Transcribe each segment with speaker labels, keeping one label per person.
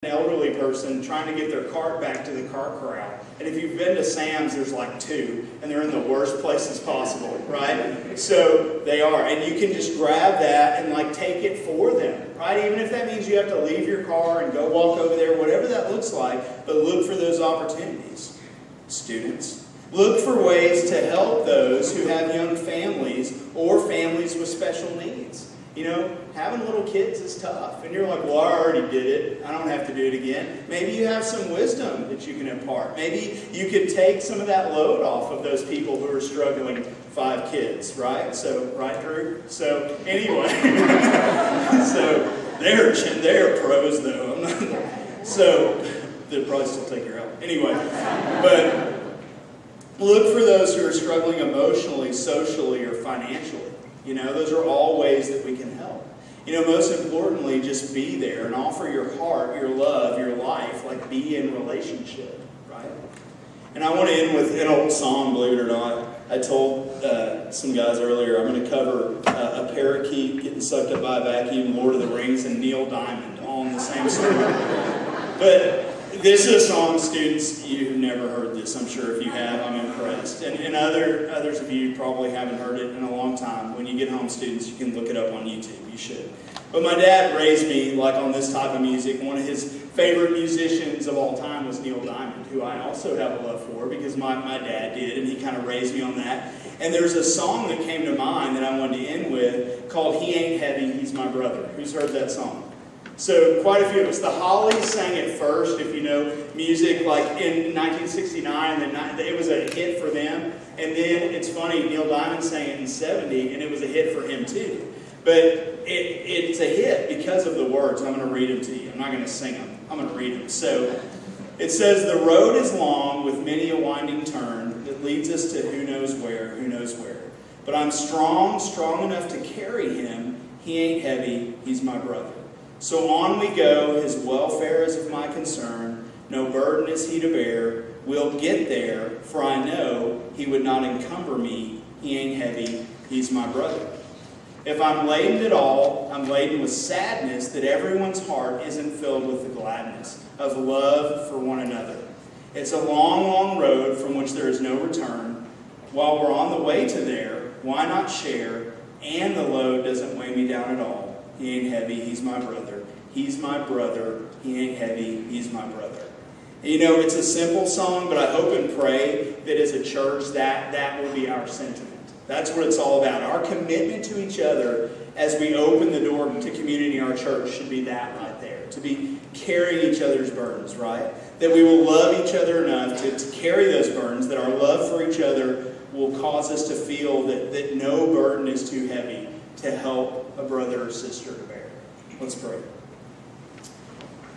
Speaker 1: an elderly person trying to get their cart back to the cart corral. And if you've been to Sam's, there's like two, and they're in the worst places possible, right? So they are. And you can just grab that and like take it for them, right? Even if that means you have to leave your car and go walk over there, whatever that looks like, but look for those opportunities. Students, look for ways to help those who have young families or families with special needs. You know, having little kids is tough. And you're like, well, I already did it. I don't have to do it again. Maybe you have some wisdom that you can impart. Maybe you could take some of that load off of those people who are struggling 5 kids, right? So, right, Drew? So, anyway. So, they're pros, though. So, they'll probably still take your help. Anyway, but look for those who are struggling emotionally, socially, or financially. You know, those are all ways that we can help. You know, most importantly, just be there and offer your heart, your love, your life, like be in relationship, right? And I want to end with an old song, believe it or not. I told some guys earlier, I'm going to cover a parakeet getting sucked up by a vacuum, Lord of the Rings, and Neil Diamond all in the same song. But this is a song, students, you've never heard this. I'm sure if you have, I'm impressed. And others of you probably haven't heard it in a long time. When you get home, students, you can look it up on YouTube. You should. But my dad raised me like on this type of music. One of his favorite musicians of all time was Neil Diamond, who I also have a love for because my dad did, and he kind of raised me on that. And there's a song that came to mind that I wanted to end with called He Ain't Heavy, He's My Brother. Who's heard that song? So quite a few of us. The Hollies sang it first, if you know music, like in 1969. It was a hit for them. And then, it's funny, Neil Diamond sang it in 70, and it was a hit for him too. But it's a hit because of the words. I'm going to read them to you. I'm not going to sing them. I'm going to read them. So it says, the road is long with many a winding turn that leads us to who knows where. But I'm strong enough to carry him. He ain't heavy, he's my brother. So on we go, his welfare is of my concern. No burden is he to bear. We'll get there, for I know he would not encumber me. He ain't heavy, he's my brother. If I'm laden at all, I'm laden with sadness that everyone's heart isn't filled with the gladness of love for one another. It's a long, long road from which there is no return. While we're on the way to there, why not share? And the load doesn't weigh me down at all. He ain't heavy, he's my brother. He's my brother. He ain't heavy, he's my brother. And you know, it's a simple song, but I hope and pray that as a church that will be our sentiment. That's what it's all about. Our commitment to each other as we open the door to community in our church should be that right there. To be carrying each other's burdens, right? That we will love each other enough to carry those burdens, that our love for each other will cause us to feel that no burden is too heavy to help a brother or sister to bear. Let's pray.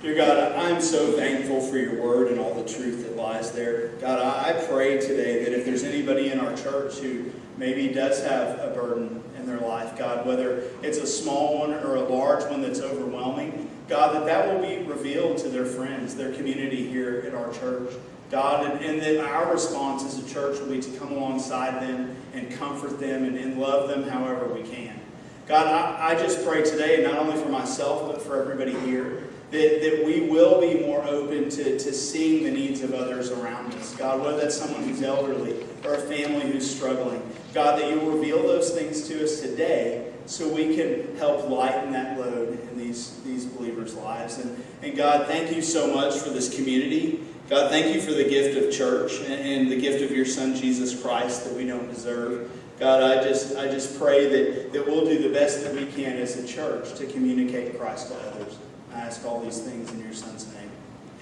Speaker 1: Dear God, I am so thankful for your word and all the truth that lies there. God, I pray today that if there's anybody in our church who maybe does have a burden in their life, God, whether it's a small one or a large one that's overwhelming, God, that will be revealed to their friends, their community here at our church. God, and that our response as a church will be to come alongside them and comfort them and love them however we can. God, I just pray today, not only for myself, but for everybody here, that we will be more open to seeing the needs of others around us. God, whether that's someone who's elderly or a family who's struggling. God, that you will reveal those things to us today so we can help lighten that load in these believers' lives. And God, thank you so much for this community. God, thank you for the gift of church and the gift of your Son, Jesus Christ, that we don't deserve. God, I just pray that we'll do the best that we can as a church to communicate Christ to others. I ask all these things in your Son's name.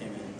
Speaker 1: Amen.